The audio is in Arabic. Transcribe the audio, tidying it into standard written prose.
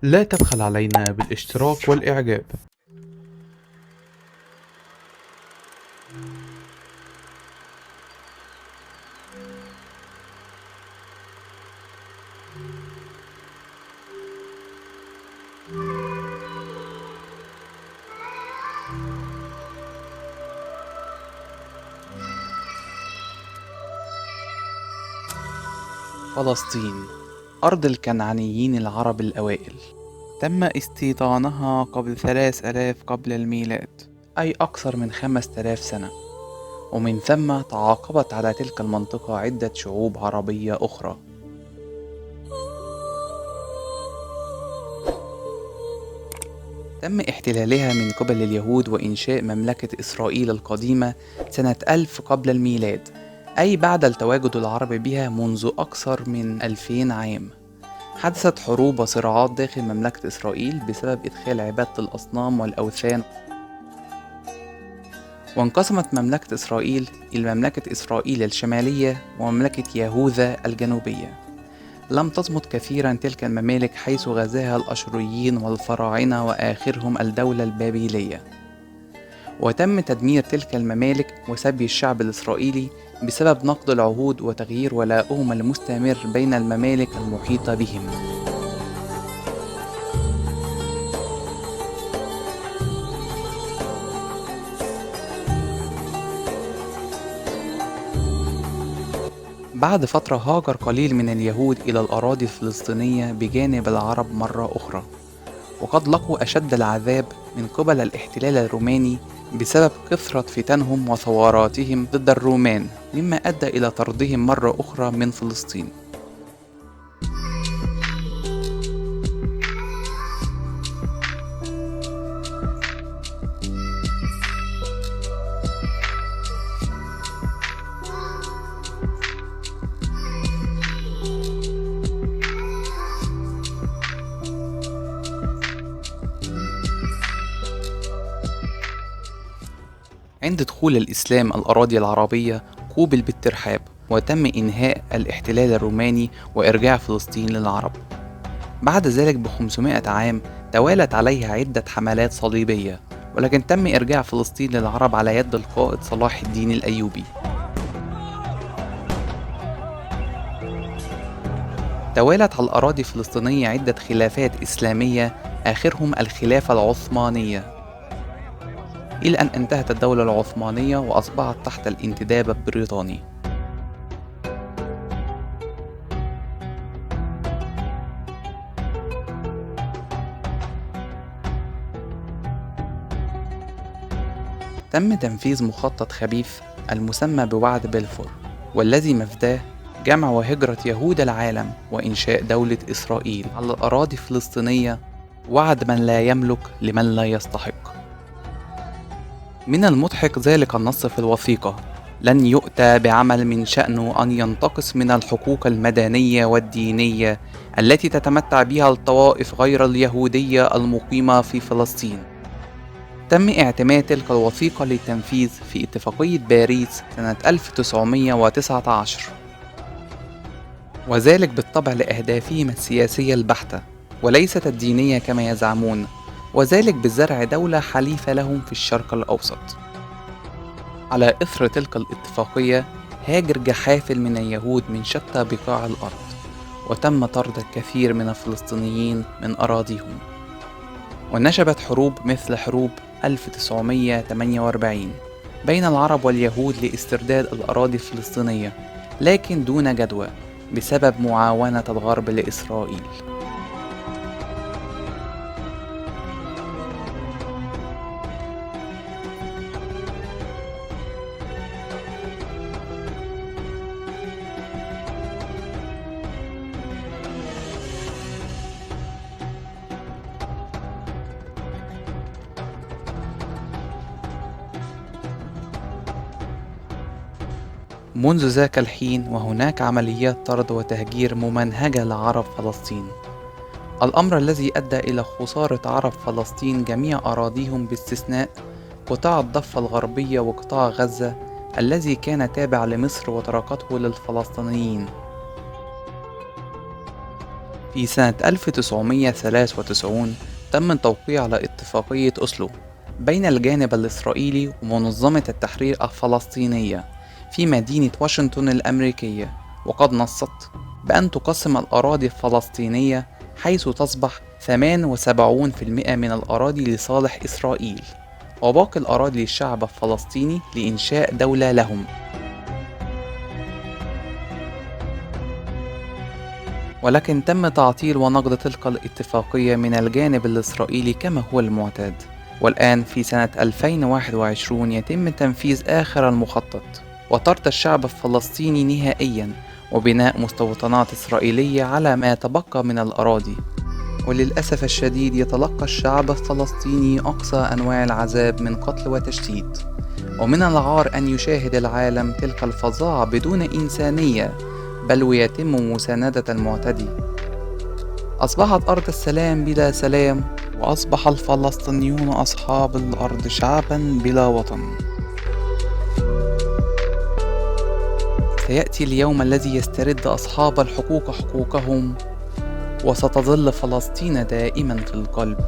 لا تبخل علينا بالاشتراك والإعجاب. فلسطين، أرض الكنعانيين العرب الأوائل، تم استيطانها قبل 3000 قبل الميلاد، أي أكثر من 5000 سنة. ومن ثم تعاقبت على تلك المنطقة عدة شعوب عربية أخرى. تم احتلالها من قبل اليهود وإنشاء مملكة إسرائيل القديمة سنة 1000 قبل الميلاد، أي بعد التواجد العربي بها منذ أكثر من 2000 عام. حدثت حروب وصراعات داخل مملكة إسرائيل بسبب إدخال عبادة الأصنام والأوثان، وانقسمت مملكة إسرائيل إلى مملكة إسرائيل الشمالية ومملكة يهوذا الجنوبية. لم تصمد كثيرا تلك الممالك حيث غزاها الأشوريين والفراعنة وآخرهم الدولة البابلية، وتم تدمير تلك الممالك وسبي الشعب الإسرائيلي بسبب نقض العهود وتغيير ولائهم المستمر بين الممالك المحيطة بهم. بعد فترة هاجر قليل من اليهود إلى الأراضي الفلسطينية بجانب العرب مرة أخرى، وقد لقوا أشد العذاب من قبل الاحتلال الروماني بسبب كثرة فتنهم وثوراتهم ضد الرومان، مما أدى إلى طردهم مرة أخرى من فلسطين. عند دخول الإسلام الأراضي العربية قوبل بالترحاب، وتم إنهاء الاحتلال الروماني وإرجاع فلسطين للعرب. بعد ذلك ب500 عام توالت عليها عدة حملات صليبية، ولكن تم إرجاع فلسطين للعرب على يد القائد صلاح الدين الأيوبي. توالت على الأراضي الفلسطينية عدة خلافات إسلامية، آخرهم الخلافة العثمانية، إلى أن انتهت الدولة العثمانية وأصبحت تحت الانتداب البريطاني. تم تنفيذ مخطط خبيث المسمى بوعد بلفور، والذي مفداه جمع وهجرة يهود العالم وإنشاء دولة إسرائيل على الأراضي الفلسطينية، وعد من لا يملك لمن لا يستحق. من المضحك ذلك النص في الوثيقة: لن يؤتى بعمل من شأنه أن ينتقص من الحقوق المدنية والدينية التي تتمتع بها الطوائف غير اليهودية المقيمة في فلسطين. تم اعتماد تلك الوثيقة للتنفيذ في اتفاقية باريس سنة 1919، وذلك بالطبع لأهدافهم السياسية البحتة وليست الدينية كما يزعمون، وذلك بزرع دولة حليفة لهم في الشرق الأوسط. على إثر تلك الاتفاقية هاجر جحافل من اليهود من شتى بقاع الأرض، وتم طرد الكثير من الفلسطينيين من أراضيهم، ونشبت حروب مثل حروب 1948 بين العرب واليهود لاسترداد الأراضي الفلسطينية، لكن دون جدوى بسبب معاونة الغرب لإسرائيل. منذ ذاك الحين وهناك عمليات طرد وتهجير ممنهجة لعرب فلسطين، الأمر الذي أدى إلى خسارة عرب فلسطين جميع أراضيهم باستثناء قطاع الضفة الغربية وقطاع غزة الذي كان تابع لمصر وتركته للفلسطينيين. في سنة 1993 تم التوقيع على اتفاقية أوسلو بين الجانب الإسرائيلي ومنظمة التحرير الفلسطينية في مدينة واشنطن الأمريكية، وقد نصت بأن تقسم الأراضي الفلسطينية حيث تصبح 78% من الأراضي لصالح إسرائيل وباقي الأراضي للشعب الفلسطيني لإنشاء دولة لهم. ولكن تم تعطيل ونقض تلك الاتفاقية من الجانب الإسرائيلي كما هو المعتاد، والآن في سنة 2021 يتم تنفيذ آخر المخطط وطرد الشعب الفلسطيني نهائيا وبناء مستوطنات إسرائيلية على ما يتبقى من الأراضي. وللأسف الشديد يتلقى الشعب الفلسطيني أقصى أنواع العذاب من قتل وتشتيت، ومن العار أن يشاهد العالم تلك الفظاعة بدون إنسانية، بل ويتم مساندة المعتدي. أصبحت أرض السلام بلا سلام، وأصبح الفلسطينيون أصحاب الأرض شعبا بلا وطن. سيأتي اليوم الذي يسترد أصحاب الحقوق حقوقهم، وستظل فلسطين دائما في القلب.